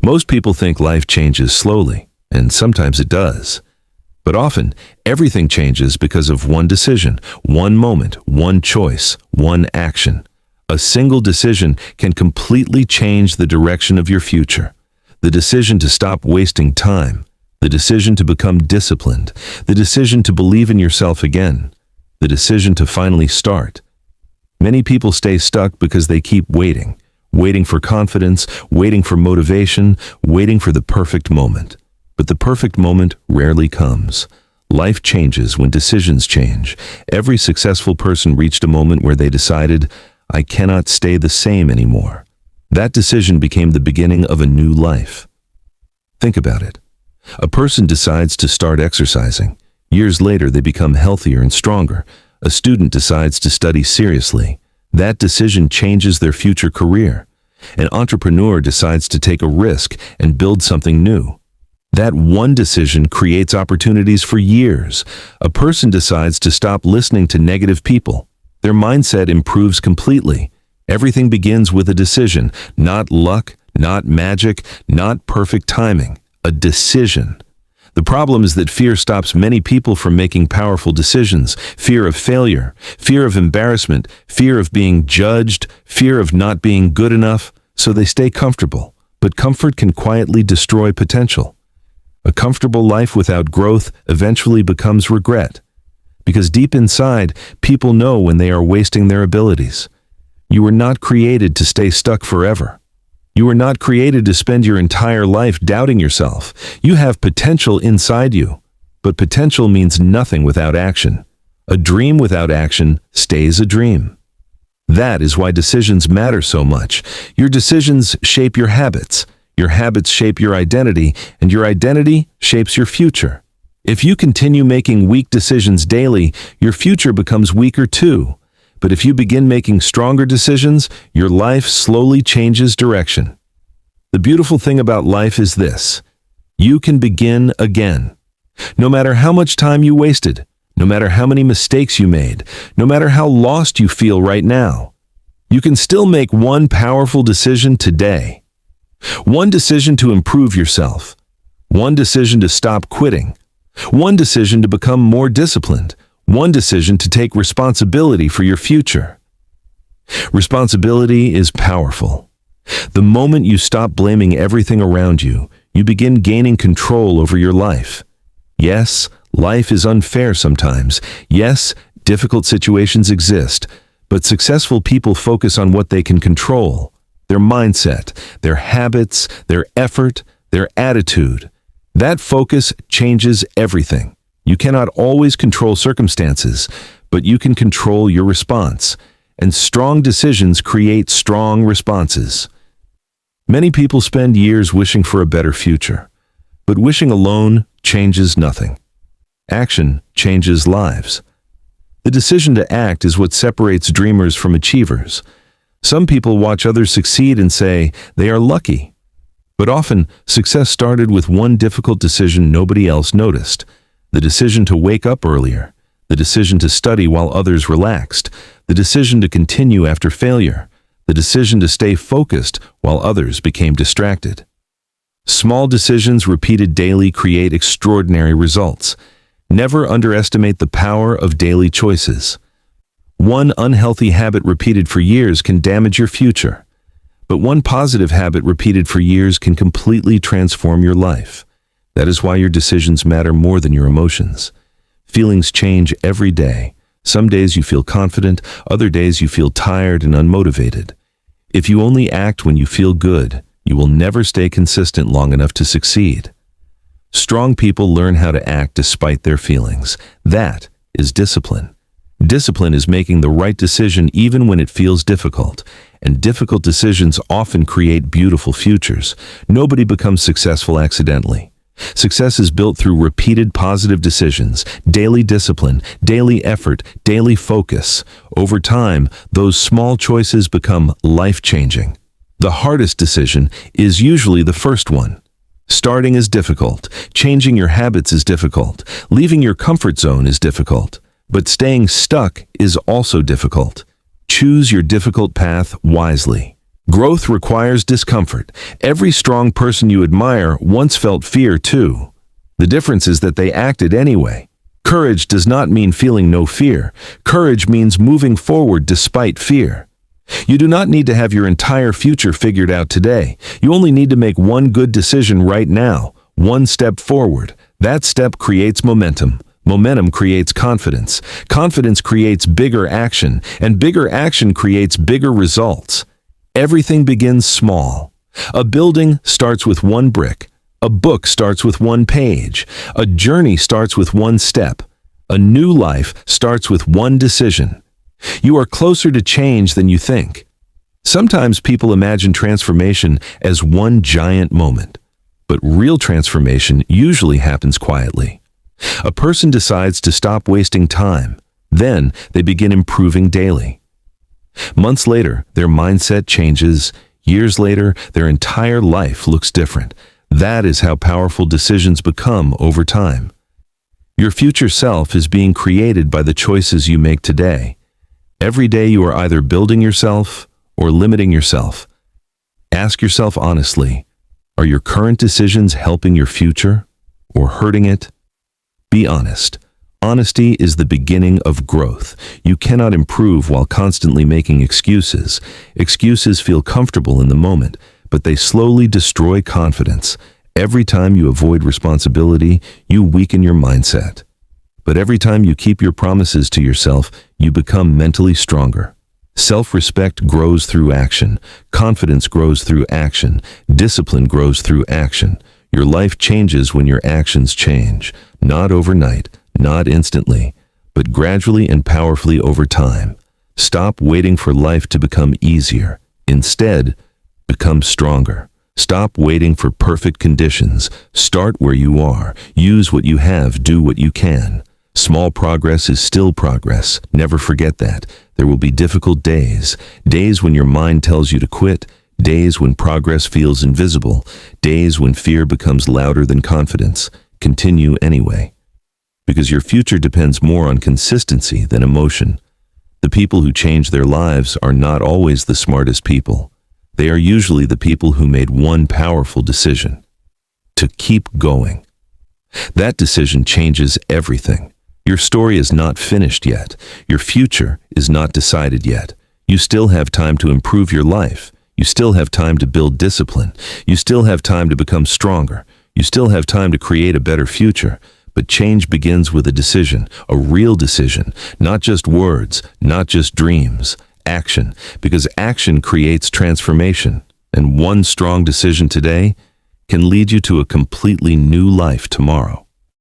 Most people think life changes slowly, and sometimes it does. But often, everything changes because of one decision, one moment, one choice, one action. A single decision can completely change the direction of your future. The decision to stop wasting time, the decision to become disciplined, the decision to believe in yourself again, the decision to finally start. Many people stay stuck because they keep waiting for confidence, waiting for motivation, waiting for the perfect moment. But the perfect moment rarely comes. Life changes when decisions change. Every successful person reached a moment where they decided, I cannot stay the same anymore. That decision became the beginning of a new life. Think about it. A person decides to start exercising. Years later, they become healthier and stronger. A student decides to study seriously. That decision changes their future career. An entrepreneur decides to take a risk and build something new. That one decision creates opportunities for years. A person decides to stop listening to negative people. Their mindset improves completely. Everything begins with a decision, not luck, not magic, not perfect timing. A decision. The problem is that fear stops many people from making powerful decisions. Fear of failure, fear of embarrassment, fear of being judged, fear of not being good enough, so they stay comfortable. But comfort can quietly destroy potential. A comfortable life without growth eventually becomes regret. Because deep inside, people know when they are wasting their abilities. You were not created to stay stuck forever. You were not created to spend your entire life doubting yourself. You have potential inside you. But potential means nothing without action. A dream without action stays a dream. That is why decisions matter so much. Your decisions shape your habits shape your identity, and your identity shapes your future. If you continue making weak decisions daily, your future becomes weaker too. But if you begin making stronger decisions, your life slowly changes direction. The beautiful thing about life is this: you can begin again. No matter how much time you wasted, no matter how many mistakes you made, no matter how lost you feel right now, you can still make one powerful decision today. One decision to improve yourself. One decision to stop quitting. One decision to become more disciplined. One decision to take responsibility for your future. Responsibility is powerful. The moment you stop blaming everything around you, you begin gaining control over your life. Yes, life is unfair sometimes. Yes, difficult situations exist, but successful people focus on what they can control. Their mindset, their habits, their effort, their attitude. That focus changes everything. You cannot always control circumstances, but you can control your response. And strong decisions create strong responses. Many people spend years wishing for a better future, but wishing alone changes nothing. Action changes lives. The decision to act is what separates dreamers from achievers. Some people watch others succeed and say they are lucky. But often, success started with one difficult decision nobody else noticed. The decision to wake up earlier. The decision to study while others relaxed. The decision to continue after failure. The decision to stay focused while others became distracted. Small decisions repeated daily create extraordinary results. Never underestimate the power of daily choices. One unhealthy habit repeated for years can damage your future, but one positive habit repeated for years can completely transform your life. That is why your decisions matter more than your emotions. Feelings change every day. Some days you feel confident, other days you feel tired and unmotivated. If you only act when you feel good, you will never stay consistent long enough to succeed. Strong people learn how to act despite their feelings. That is discipline. Discipline is making the right decision even when it feels difficult, and difficult decisions often create beautiful futures. Nobody becomes successful accidentally. Success is built through repeated positive decisions, daily discipline, daily effort, daily focus. Over time, those small choices become life-changing. The hardest decision is usually the first one. Starting is difficult. Changing your habits is difficult. Leaving your comfort zone is difficult. But staying stuck is also difficult. Choose your difficult path wisely. Growth requires discomfort. Every strong person you admire once felt fear too. The difference is that they acted anyway. Courage does not mean feeling no fear. Courage means moving forward despite fear. You do not need to have your entire future figured out today. You only need to make one good decision right now, one step forward. That step creates momentum. Momentum creates confidence. Confidence creates bigger action, and bigger action creates bigger results. Everything begins small. A building starts with one brick. A book starts with one page. A journey starts with one step. A new life starts with one decision. You are closer to change than you think. Sometimes people imagine transformation as one giant moment, but real transformation usually happens quietly. A person decides to stop wasting time. Then they begin improving daily. Months later, their mindset changes. Years later, their entire life looks different. That is how powerful decisions become over time. Your future self is being created by the choices you make today. Every day you are either building yourself or limiting yourself. Ask yourself honestly, are your current decisions helping your future or hurting it? Be honest. Honesty is the beginning of growth. You cannot improve while constantly making excuses. Excuses feel comfortable in the moment, but they slowly destroy confidence. Every time you avoid responsibility, you weaken your mindset. But every time you keep your promises to yourself, you become mentally stronger. Self-respect grows through action. Confidence grows through action. Discipline grows through action. Your life changes when your actions change. Not overnight, not instantly, but gradually and powerfully over time. Stop waiting for life to become easier. Instead, become stronger. Stop waiting for perfect conditions. Start where you are. Use what you have. Do what you can. Small progress is still progress. Never forget that. There will be difficult days. Days when your mind tells you to quit. Days when progress feels invisible. Days when fear becomes louder than confidence. Continue anyway. Because your future depends more on consistency than emotion. The people who change their lives are not always the smartest people. They are usually the people who made one powerful decision: to keep going. That decision changes everything. Your story is not finished yet. Your future is not decided yet. You still have time to improve your life. You still have time to build discipline. You still have time to become stronger. You still have time to create a better future. But change begins with a decision, a real decision, not just words, not just dreams. Action, because action creates transformation, and one strong decision today can lead you to a completely new life tomorrow.